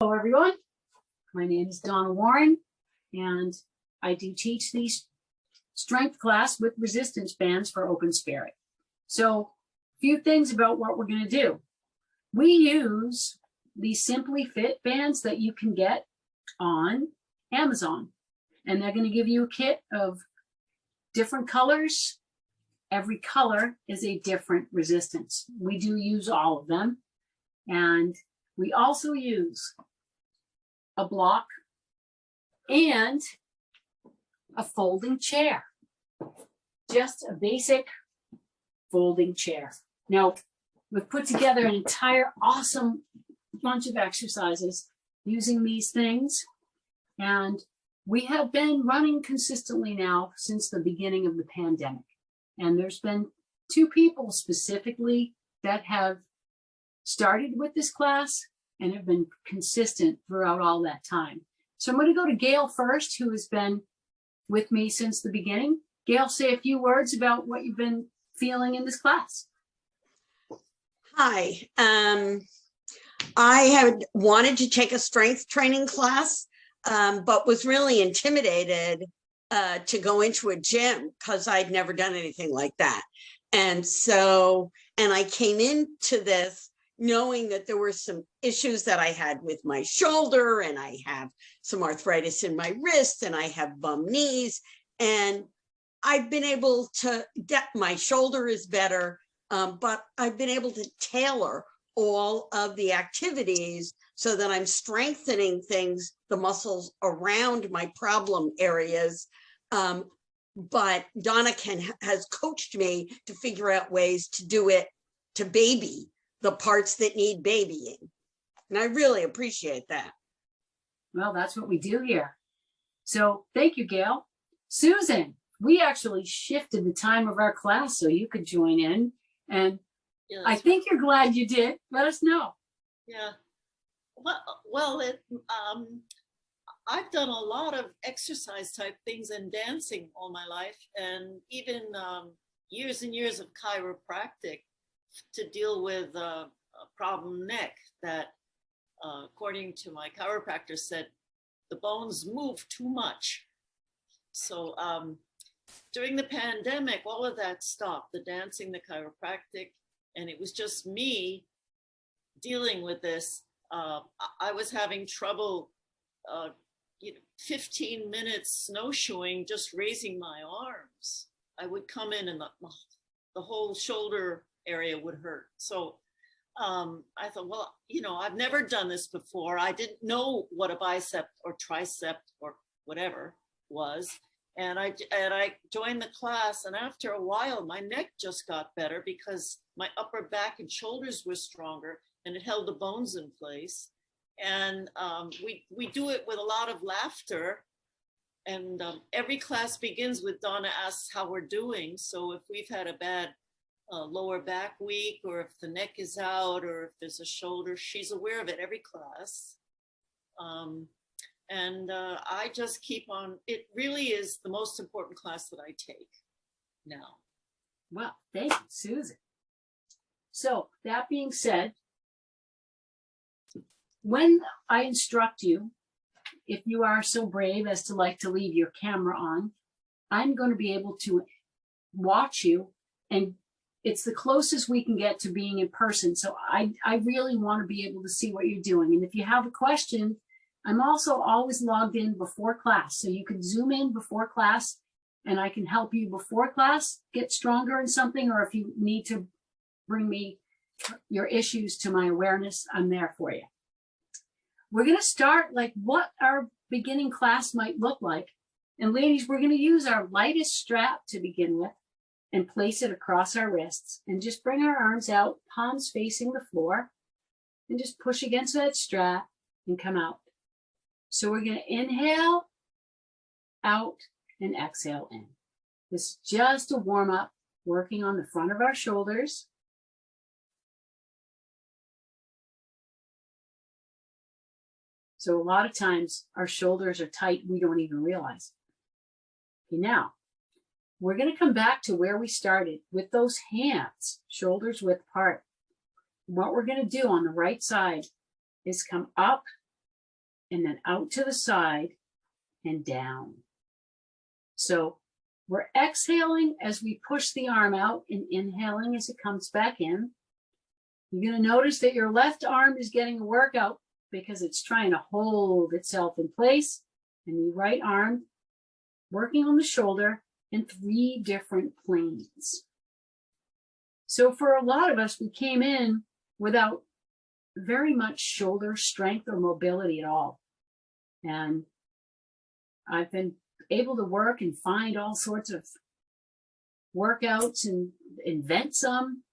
Hello everyone, my name is Donna Warren and I do teach the strength class with resistance bands for Open Spirit. So a few things about what we're going to do. We use these Simply Fit bands that you can get on Amazon, and they're going to give you a kit of different colors. Every color is a different resistance. We do use all of them, and we also use a block and a folding chair, just a basic folding chair. Now, we've put together an entire awesome bunch of exercises using these things, and we have been running consistently now since the beginning of the pandemic. And there's been 2 people specifically that have started with this class and have been consistent throughout all that time. So I'm going to go to Gail first, who has been with me since the beginning. Gail, say a few words about what you've been feeling in this class. Hi, I had wanted to take a strength training class, but was really intimidated to go into a gym because I'd never done anything like that. And I came into this knowing that there were some issues that I had with my shoulder, and I have some arthritis in my wrist, and I have bum knees, and I've been able to get, my shoulder is better, but I've been able to tailor all of the activities so that I'm strengthening things, the muscles around my problem areas. But Donna has coached me to figure out ways to do it, to baby the parts that need babying. And I really appreciate that. Well, that's what we do here. So thank you, Gail. Susan, we actually shifted the time of our class so you could join in. And yeah, I think you're glad you did. Let us know. Yeah. Well, I've done a lot of exercise type things and dancing all my life, and even years and years of chiropractic to deal with a problem neck that, according to my chiropractor, said the bones move too much. So during the pandemic, all of that stopped, the dancing, the chiropractic, and it was just me dealing with this. I was having trouble 15 minutes snowshoeing, just raising my arms. I would come in and the whole shoulder area would hurt. So I thought, well, I've never done this before. I didn't know what a bicep or tricep or whatever was. And I joined the class, and after a while, my neck just got better because my upper back and shoulders were stronger, and it held the bones in place. And we do it with a lot of laughter. And every class begins with Donna asks how we're doing. So if we've had a bad lower back week, or if the neck is out, or if there's a shoulder, she's aware of it every class. I just keep on. It really is the most important class that I take now. Well, thank you, Susan. So that being said, when I instruct you, if you are so brave as to like to leave your camera on, I'm going to be able to watch you, and it's the closest we can get to being in person. So I really want to be able to see what you're doing. And if you have a question, I'm also always logged in before class. So you can zoom in before class, and I can help you before class get stronger in something, or if you need to bring me your issues to my awareness, I'm there for you. We're going to start like what our beginning class might look like. And ladies, we're going to use our lightest strap to begin with and place it across our wrists, and just bring our arms out, palms facing the floor, and just push against that strap and come out. So we're going to inhale, out, and exhale in. This is just a warm up, working on the front of our shoulders. So a lot of times our shoulders are tight, we don't even realize. Okay, now we're going to come back to where we started with those hands, shoulders width apart. What we're going to do on the right side is come up and then out to the side and down. So we're exhaling as we push the arm out and inhaling as it comes back in. You're going to notice that your left arm is getting a workout because it's trying to hold itself in place, and the right arm working on the shoulder in 3 different planes. So for a lot of us, we came in without very much shoulder strength or mobility at all. And I've been able to work and find all sorts of workouts and invent some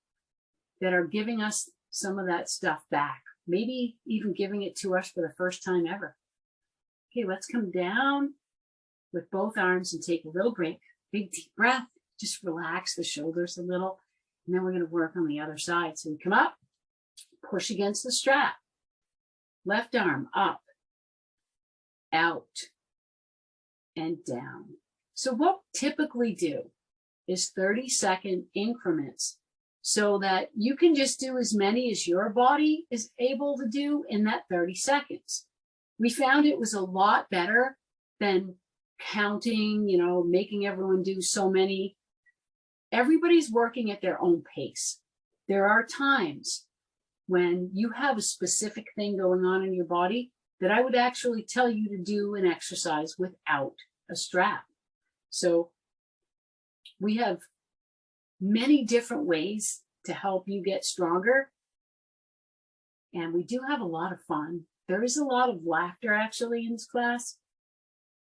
that are giving us some of that stuff back, maybe even giving it to us for the first time ever. Okay, let's come down with both arms and take a little break. Big deep breath, just relax the shoulders a little. And then we're going to work on the other side. So we come up, push against the strap. Left arm up, out, and down. So what we typically do is 30-second increments so that you can just do as many as your body is able to do in that 30 seconds. We found it was a lot better than counting, making everyone do so many. Everybody's working at their own pace. There are times when you have a specific thing going on in your body that I would actually tell you to do an exercise without a strap. So we have many different ways to help you get stronger. And we do have a lot of fun. There is a lot of laughter actually in this class.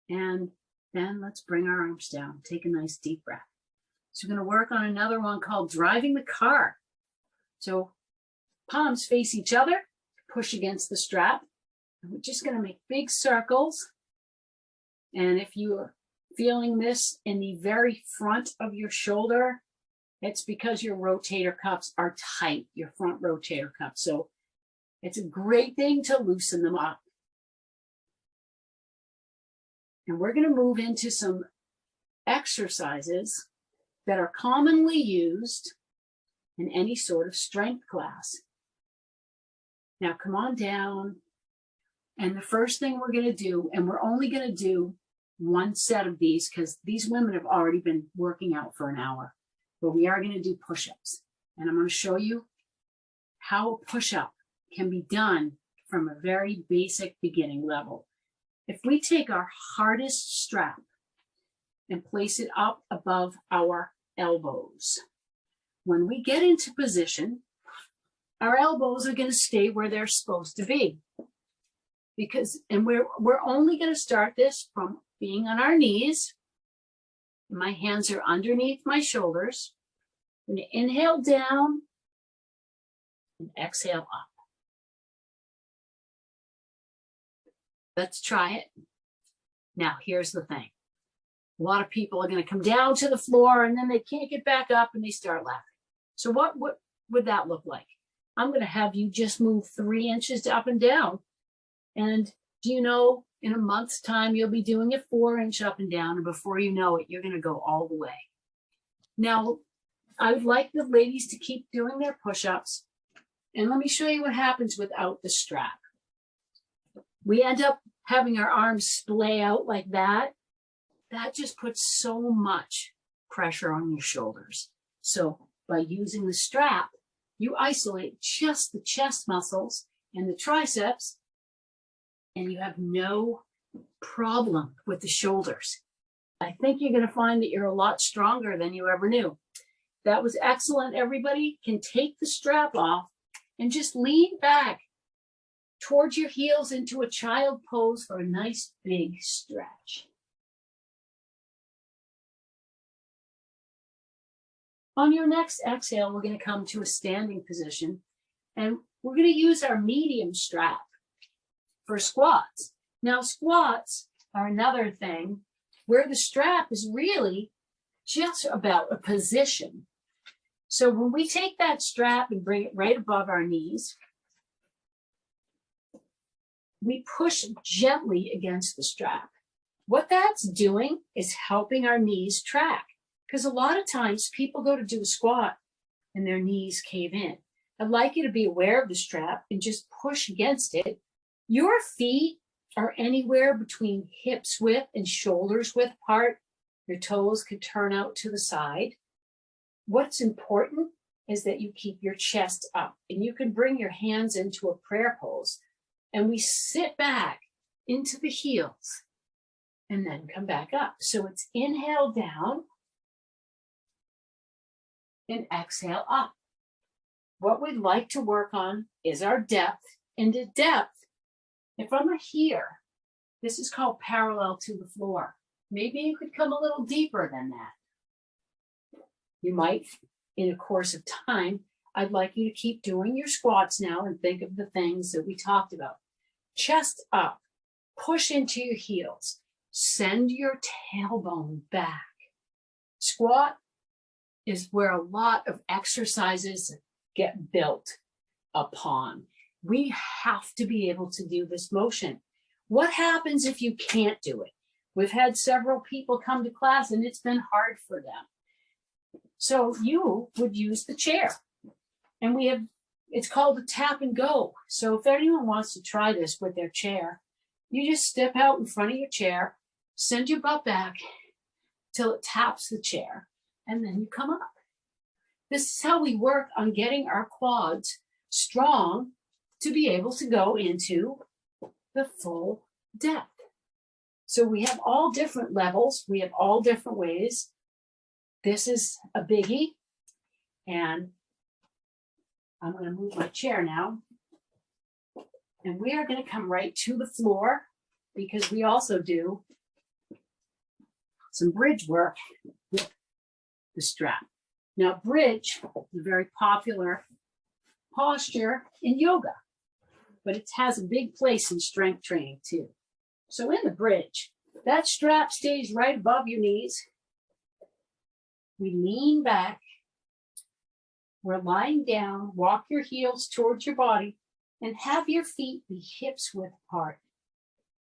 And then let's bring our arms down. Take a nice deep breath. So we're going to work on another one called driving the car. So palms face each other, push against the strap. And we're just going to make big circles. And if you are feeling this in the very front of your shoulder, it's because your rotator cuffs are tight, your front rotator cuffs. So it's a great thing to loosen them up. And we're going to move into some exercises that are commonly used in any sort of strength class. Now come on down. And the first thing we're going to do, and we're only going to do one set of these because these women have already been working out for an hour, but we are going to do push-ups. And I'm going to show you how a push-up can be done from a very basic beginning level. If we take our hardest strap and place it up above our elbows, when we get into position, our elbows are going to stay where they're supposed to be. And we're only going to start this from being on our knees. My hands are underneath my shoulders. I'm going to inhale down and exhale up. Let's try it. Now, here's the thing. A lot of people are going to come down to the floor and then they can't get back up and they start laughing. So what would that look like? I'm going to have you just move 3 inches up and down. And do you know, in a month's time, you'll be doing it 4-inch up and down. And before you know it, you're going to go all the way. Now, I would like the ladies to keep doing their push-ups. And let me show you what happens without the strap. We end up having our arms splay out like that. That just puts so much pressure on your shoulders. So by using the strap, you isolate just the chest muscles and the triceps, and you have no problem with the shoulders. I think you're going to find that you're a lot stronger than you ever knew. That was excellent. Everybody can take the strap off and just lean back towards your heels into a child pose for a nice big stretch. On your next exhale, we're going to come to a standing position, and we're going to use our medium strap for squats. Now, squats are another thing where the strap is really just about a position. So when we take that strap and bring it right above our knees, we push gently against the strap. What that's doing is helping our knees track, because a lot of times people go to do a squat and their knees cave in. I'd like you to be aware of the strap and just push against it. Your feet are anywhere between hips width and shoulders width apart. Your toes could turn out to the side. What's important is that you keep your chest up, and you can bring your hands into a prayer pose, and we sit back into the heels and then come back up. So it's inhale down and exhale up. What we'd like to work on is our depth. And the depth, if I'm here, this is called parallel to the floor. Maybe you could come a little deeper than that. You might, in a course of time, I'd like you to keep doing your squats now and think of the things that we talked about. Chest up, push into your heels, send your tailbone back. Squat is where a lot of exercises get built upon. We have to be able to do this motion. What happens if you can't do it? We've had several people come to class and it's been hard for them. So you would use the chair. And it's called a tap and go. So if anyone wants to try this with their chair, you just step out in front of your chair, send your butt back till it taps the chair, and then you come up. This is how we work on getting our quads strong to be able to go into the full depth. So we have all different levels. We have all different ways. This is a biggie. And I'm going to move my chair now. And we are going to come right to the floor because we also do some bridge work with the strap. Now, bridge is a very popular posture in yoga, but it has a big place in strength training too. So in the bridge, that strap stays right above your knees. We lean back. We're lying down. Walk your heels towards your body and have your feet be hips width apart.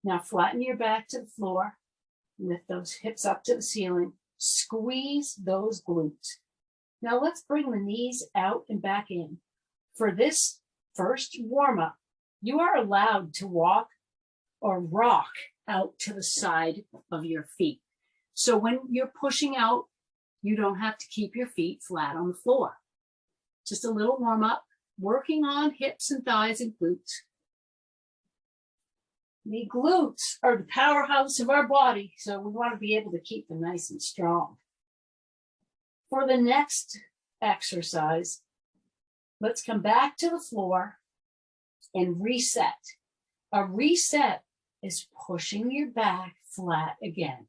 Now flatten your back to the floor. Lift those hips up to the ceiling. Squeeze those glutes. Now let's bring the knees out and back in. For this first warm-up, you are allowed to walk or rock out to the side of your feet. So when you're pushing out, you don't have to keep your feet flat on the floor. Just a little warm-up, working on hips and thighs and glutes. The glutes are the powerhouse of our body, so we want to be able to keep them nice and strong. For the next exercise, let's come back to the floor and reset. A reset is pushing your back flat again.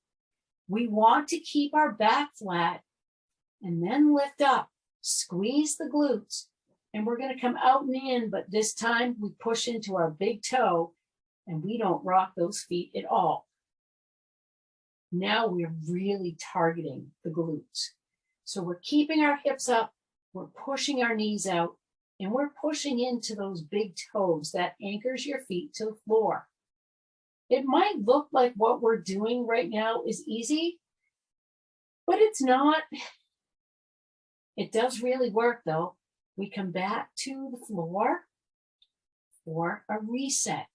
We want to keep our back flat and then lift up, squeeze the glutes, and we're going to come out and in, but this time we push into our big toe and we don't rock those feet at all. Now we're really targeting the glutes. So we're keeping our hips up, we're pushing our knees out, and we're pushing into those big toes that anchors your feet to the floor. It might look like what we're doing right now is easy, but it's not. It does really work though. We come back to the floor for a reset.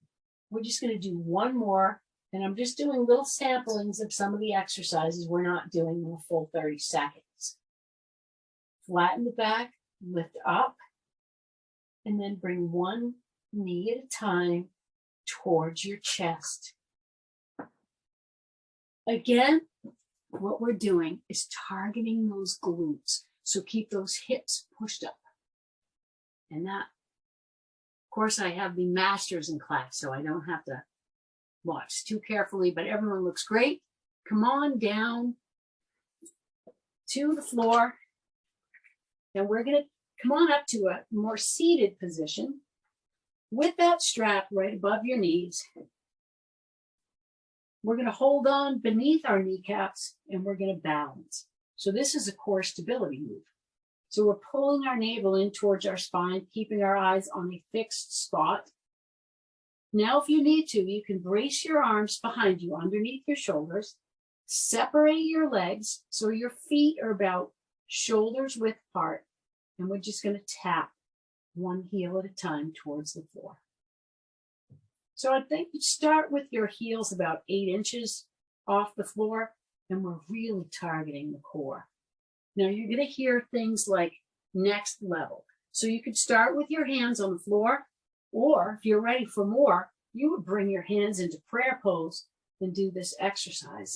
We're just going to do one more, and I'm just doing little samplings of some of the exercises we're not doing in a full 30 seconds. Flatten the back, lift up, and then bring one knee at a time towards your chest. Again, what we're doing is targeting those glutes. So keep those hips pushed up. And that, of course, I have the masters in class, so I don't have to watch too carefully, but everyone looks great. Come on down to the floor. And we're going to come on up to a more seated position with that strap right above your knees. We're going to hold on beneath our kneecaps and we're going to balance. So this is a core stability move. So we're pulling our navel in towards our spine, keeping our eyes on a fixed spot. Now, if you need to, you can brace your arms behind you underneath your shoulders, separate your legs so your feet are about shoulders width apart, and we're just going to tap one heel at a time towards the floor. So I think you start with your heels about 8 inches off the floor, and we're really targeting the core. Now you're going to hear things like next level. So you could start with your hands on the floor, or if you're ready for more, you would bring your hands into prayer pose and do this exercise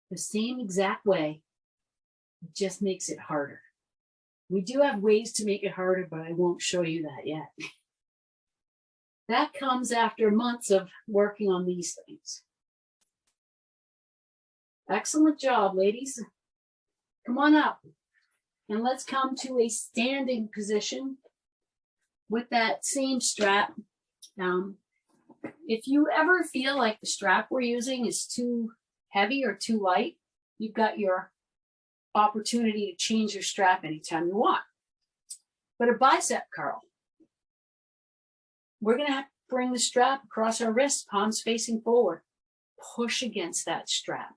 the same exact way. It just makes it harder. We do have ways to make it harder, but I won't show you that yet. That comes after months of working on these things. Excellent job, ladies. Come on up. And let's come to a standing position with that same strap. If you ever feel like the strap we're using is too heavy or too light, you've got your opportunity to change your strap anytime you want. But a bicep curl, we're going to have to bring the strap across our wrists, palms facing forward. Push against that strap.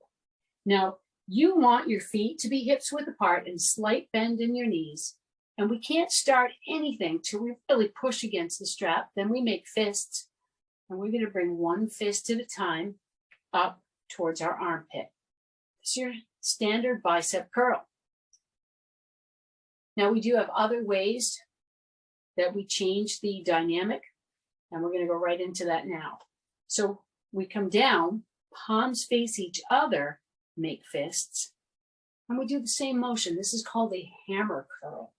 Now, you want your feet to be hips width apart and slight bend in your knees. And we can't start anything till we really push against the strap. Then we make fists. And we're going to bring one fist at a time up towards our armpit. It's your standard bicep curl. Now we do have other ways that we change the dynamic, and we're going to go right into that now. So we come down, palms face each other, make fists, and we do the same motion. This is called a hammer curl.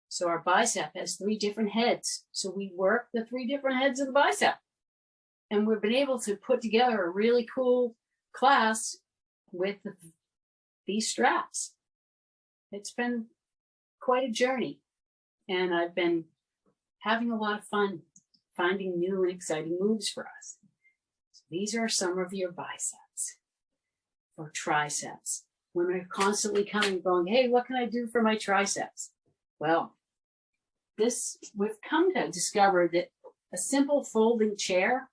So our bicep has 3 different heads. So we work the 3 different heads of the bicep. And we've been able to put together a really cool class with these straps. It's been quite a journey, and I've been having a lot of fun finding new and exciting moves for us. So these are some of your biceps or triceps. Women are constantly coming going, hey, what can I do for my triceps? Well, we've come to discover that a simple folding chair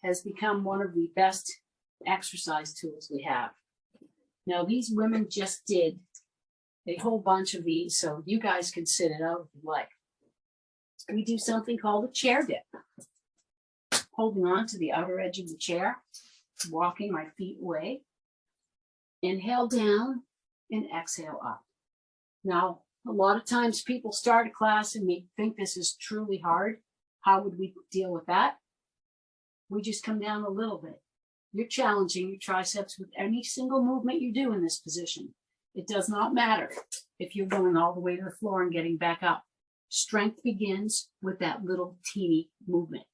has become one of the best exercise tools we have. Now, these women just did a whole bunch of these, so you guys can sit it out if you like. We do something called a chair dip. Holding on to the outer edge of the chair, walking my feet away. Inhale down and exhale up. Now, a lot of times people start a class and they think this is truly hard. How would we deal with that? We just come down a little bit. You're challenging your triceps with any single movement you do in this position. It does not matter if you're going all the way to the floor and getting back up. Strength begins with that little teeny movement.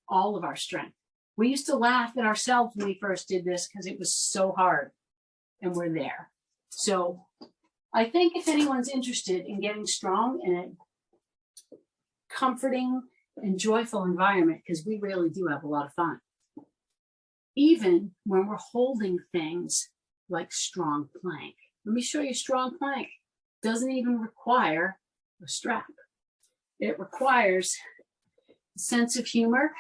All of our strength. We used to laugh at ourselves when we first did this because it was so hard, and we're there. So I think if anyone's interested in getting strong in a comforting and joyful environment, because we really do have a lot of fun, even when we're holding things like strong plank. Let me show you strong plank. Doesn't even require a strap. It requires a sense of humor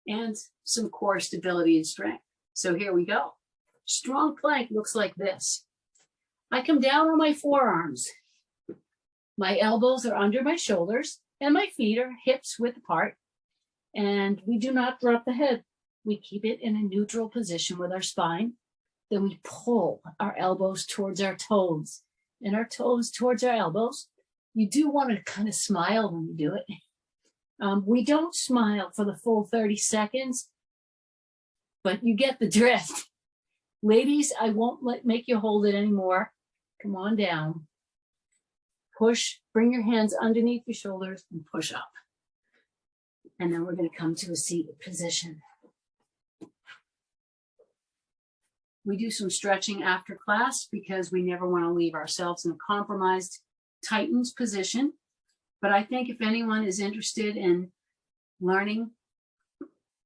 and some core stability and strength. So here we go. Strong plank looks like this. I come down on my forearms. My elbows are under my shoulders and my feet are hips width apart. And we do not drop the head. We keep it in a neutral position with our spine. Then we pull our elbows towards our toes and our toes towards our elbows. You do want to kind of smile when you do it. We don't smile for the full 30 seconds, but you get the drift. Ladies, I won't make you hold it anymore. Come on down. Push, bring your hands underneath your shoulders and push up. And then we're going to come to a seated position. We do some stretching after class because we never want to leave ourselves in a compromised, tightened position. But I think if anyone is interested in learning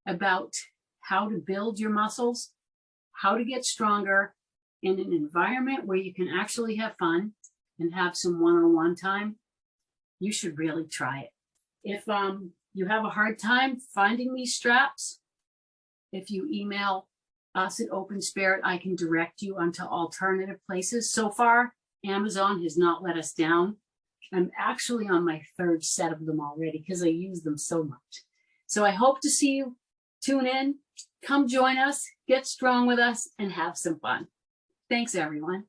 about how to build your muscles, how to get stronger in an environment where you can actually have fun and have some one-on-one time, you should really try it. If you have a hard time finding these straps, if you email us at Open Spirit, I can direct you onto alternative places. So far, Amazon has not let us down. I'm actually on my 3rd set of them already because I use them so much. So I hope to see you. Tune in, come join us, get strong with us, and have some fun. Thanks, everyone.